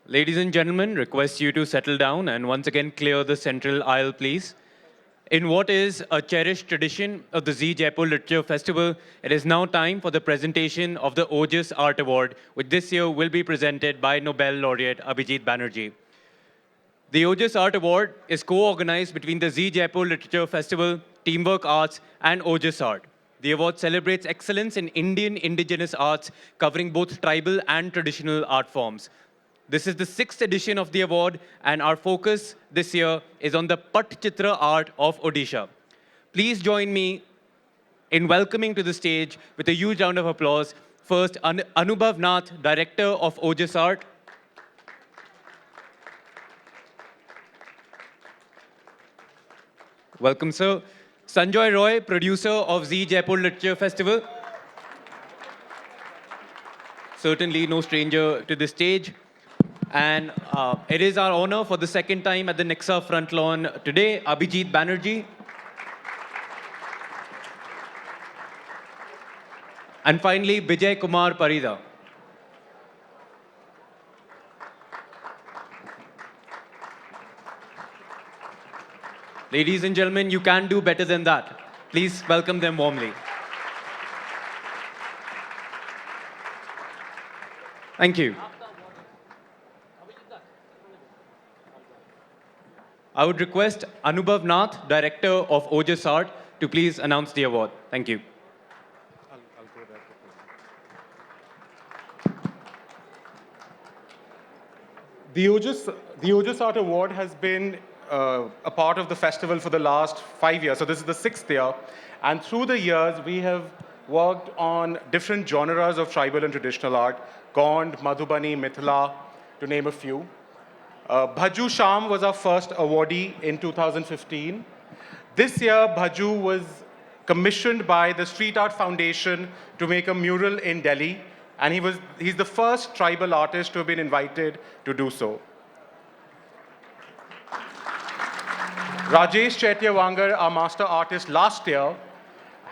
Ladies and gentlemen, request you to settle down and once again clear the central aisle, please. In what is a cherished tradition of the Z Jaipur Literature Festival, it is now time for the presentation of the OJAS Art Award, which this year will be presented by Nobel laureate Abhijit Banerjee. The OJAS Art Award is co-organized between the Z Jaipur Literature Festival, Teamwork Arts, and OJAS Art. The award celebrates excellence in Indian indigenous arts, covering both tribal and traditional art forms. This is the 6th edition of the award, and our focus this year is on the Pattchitra art of Odisha. Please join me in welcoming to the stage with a huge round of applause. First, Anubhav Nath, Director of OJAS Art. Welcome, sir. Sanjoy Roy, producer of Z Jaipur Literature Festival. Certainly no stranger to the stage. And it is our honor for the second time at the Nexa front lawn today, Abhijit Banerjee. And finally, Vijay Kumar Parida. Ladies and gentlemen, you can do better than that. Please welcome them warmly. Thank you. I would request Anubhav Nath, Director of OJAS Art, to please announce the award. Thank you. The OJAS Art Award has been a part of the festival for the last 5 years. So this is the 6th year. And through the years, we have worked on different genres of tribal and traditional art, Gond, Madhubani, Mithila, to name a few. Bhaju Sham was our first awardee in 2015. This year, Bhaju was commissioned by the Street Art Foundation to make a mural in Delhi, and he's the first tribal artist to have been invited to do so. Rajesh Chaityawangar, our master artist last year,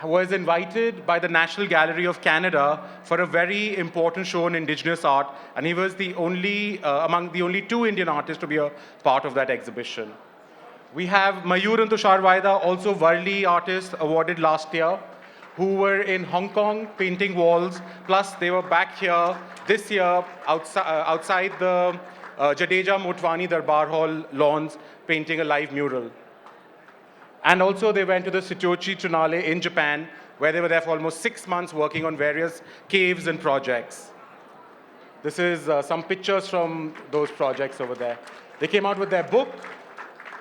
was invited by the National Gallery of Canada for a very important show in Indigenous art, and he was the only, among the only 2 Indian artists to be a part of that exhibition. We have Mayur and Tushar Vaida, also Varli artists awarded last year, who were in Hong Kong painting walls, plus they were back here this year outside the Jadeja Motwani Darbar Hall lawns painting a live mural. And also they went to the Shitochi Tsunale in Japan, where they were there for almost 6 months working on various caves and projects. This is some pictures from those projects over there. They came out with their book,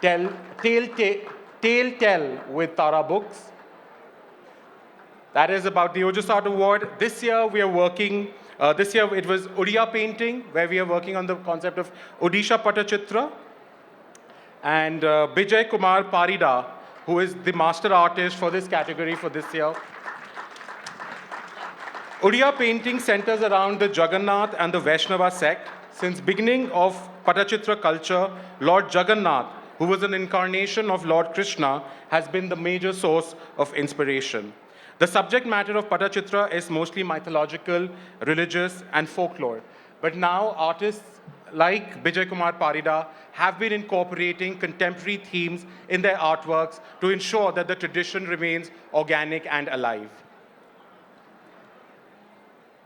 Tale Tell with Tara Books. That is about the OJAS Art Award. This year we are working, this year it was Odia painting, where we are working on the concept of Odisha Pattchitra. And Vijay Kumar Parida, who is the master artist for this category for this year. Odia painting centers around the Jagannath and the Vaishnava sect. Since beginning of Pattchitra culture, Lord Jagannath, who was an incarnation of Lord Krishna, has been the major source of inspiration. The subject matter of Pattchitra is mostly mythological, religious, and folklore. But now artists like Vijay Kumar Parida have been incorporating contemporary themes in their artworks to ensure that the tradition remains organic and alive.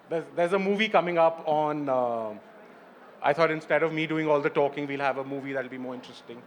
There's a movie coming up on, I thought instead of me doing all the talking, we'll have a movie that'll be more interesting.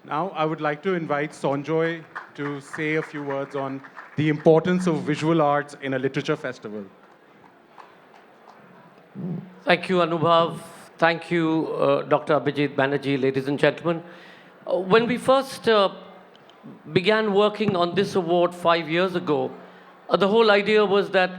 Now, I would like to invite Sonjoy to say a few words on the importance of visual arts in a literature festival. Thank you, Anubhav. Thank you, Dr. Abhijit Banerjee, ladies and gentlemen. When we first began working on this award 5 years ago, the whole idea was that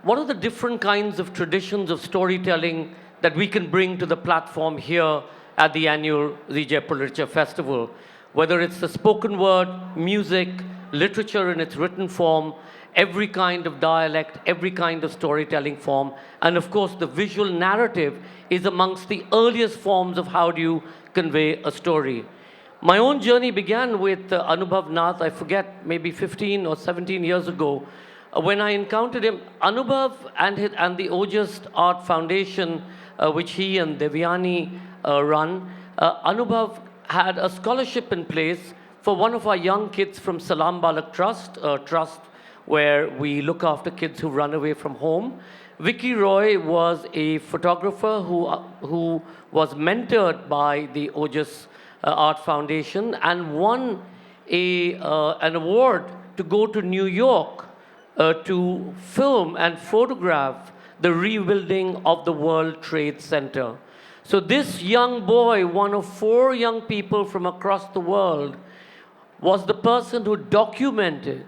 what are the different kinds of traditions of storytelling that we can bring to the platform here at the annual Z Jaipur Literature Festival? Whether it's the spoken word, music, literature in its written form, every kind of dialect, every kind of storytelling form, and of course the visual narrative is amongst the earliest forms of how do you convey a story. My own journey began with Anubhav Nath, I forget, maybe 15 or 17 years ago, when I encountered him. Anubhav and the OJAS Art Foundation, which he and Devyani run, Anubhav had a scholarship in place for one of our young kids from Salam Balak Trust, a trust where we look after kids who run away from home. Vicky Roy was a photographer who was mentored by the OJAS Art Foundation and won an award to go to New York to film and photograph the rebuilding of the World Trade Center. So this young boy, one of 4 young people from across the world, was the person who documented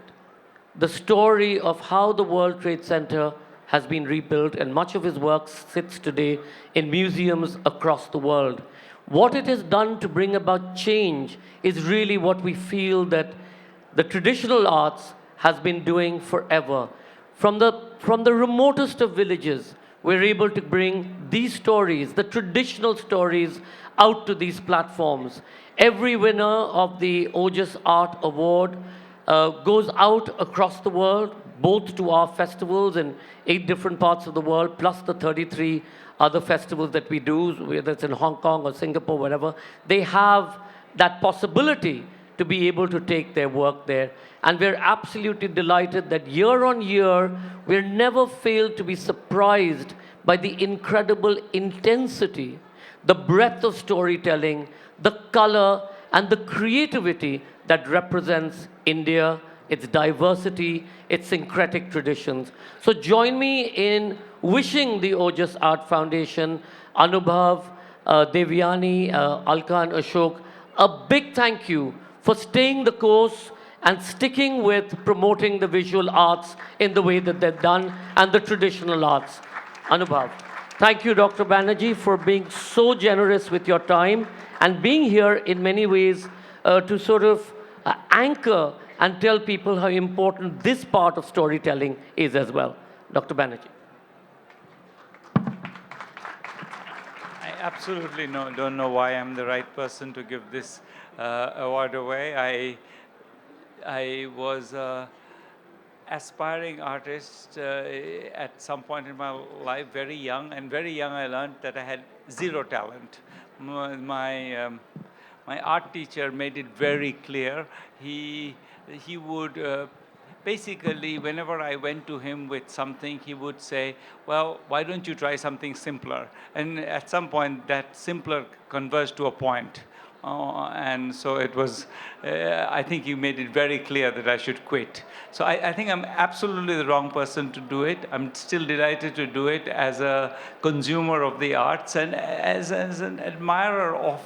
the story of how the World Trade Center has been rebuilt, and much of his work sits today in museums across the world. What it has done to bring about change is really what we feel that the traditional arts has been doing forever. From the remotest of villages, we're able to bring these stories, the traditional stories, out to these platforms. Every winner of the OJAS Art Award goes out across the world, both to our festivals in 8 different parts of the world, plus the 33 other festivals that we do, whether it's in Hong Kong or Singapore, whatever. They have that possibility to be able to take their work there. And we're absolutely delighted that year on year, we're never failed to be surprised by the incredible intensity, the breadth of storytelling, the color, and the creativity that represents India, its diversity, its syncretic traditions. So join me in wishing the OJAS Art Foundation, Anubhav, Devyani, Alka and Ashok, a big thank you for staying the course and sticking with promoting the visual arts in the way that they've done and the traditional arts. Anubhav. Thank you, Dr. Banerjee, for being so generous with your time and being here in many ways to sort of anchor and tell people how important this part of storytelling is as well. Dr. Banerjee. I absolutely don't know why I'm the right person to give this award away. I was aspiring artist at some point in my life, very young, and very young I learned that I had 0 talent. My art teacher made it very clear. He would basically, whenever I went to him with something, he would say, well, why don't you try something simpler? And at some point, that simpler converged to a point. And so it was, I think he made it very clear that I should quit. So I think I'm absolutely the wrong person to do it. I'm still delighted to do it as a consumer of the arts and as an admirer of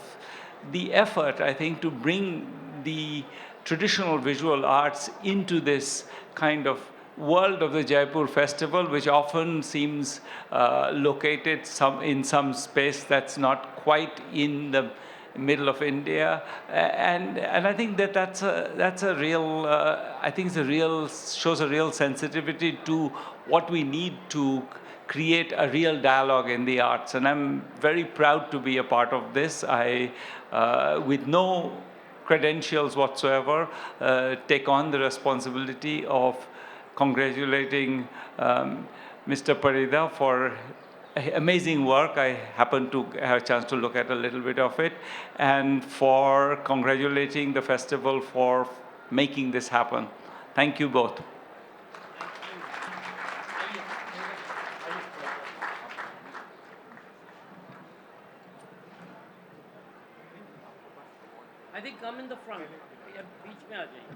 the effort, I think, to bring the traditional visual arts into this kind of world of the Jaipur festival, which often seems located in some space that's not quite in the middle of India, and I think that's a real I think shows a real sensitivity to what we need to create a real dialogue in the arts, and I'm very proud to be a part of this. I with no credentials whatsoever take on the responsibility of congratulating Mr. Parida for amazing work. I happened to have a chance to look at a little bit of it, and for congratulating the festival for making this happen. Thank you both. I think come in the front. बीच में आ जाइए.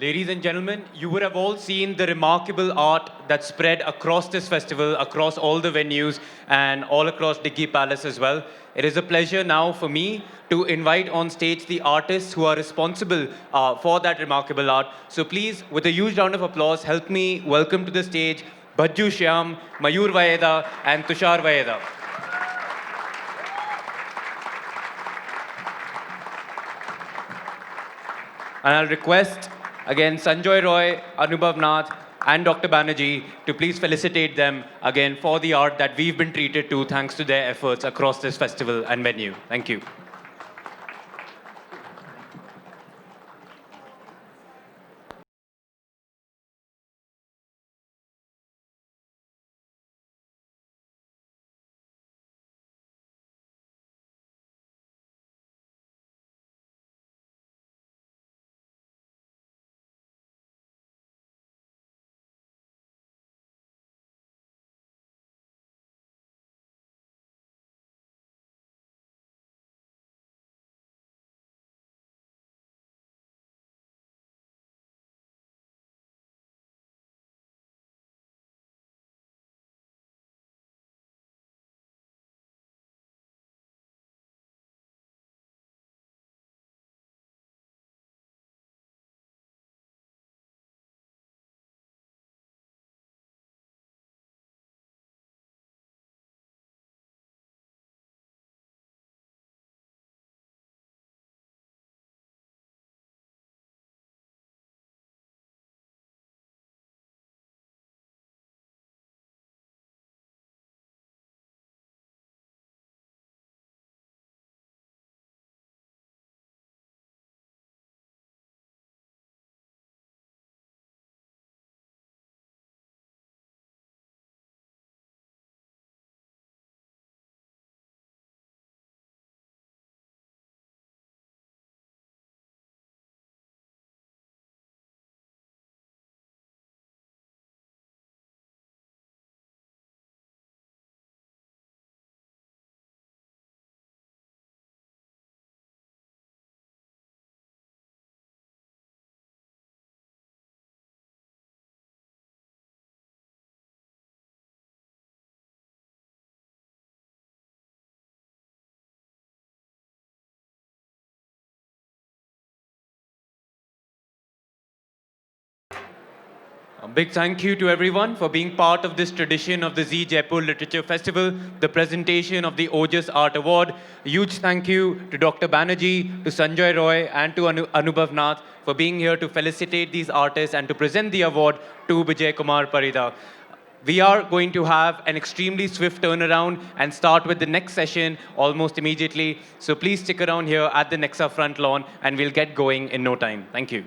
Ladies and gentlemen, you would have all seen the remarkable art that spread across this festival, across all the venues, and all across Diggi Palace as well. It is a pleasure now for me to invite on stage the artists who are responsible for that remarkable art. So please, with a huge round of applause, help me welcome to the stage Bhajju Shyam, Mayur Vaeda, and Tushar Vaeda. And I'll request again Sanjoy Roy, Anubhav Nath, and Dr. Banerjee to please felicitate them again for the art that we've been treated to thanks to their efforts across this festival and venue. Thank you. A big thank you to everyone for being part of this tradition of the Z Jaipur Literature Festival, the presentation of the OJAS Art Award. A huge thank you to Dr. Banerjee, to Sanjoy Roy, and to Anubhav Nath for being here to felicitate these artists and to present the award to Vijay Kumar Parida. We are going to have an extremely swift turnaround and start with the next session almost immediately. So please stick around here at the Nexa front lawn and we'll get going in no time. Thank you.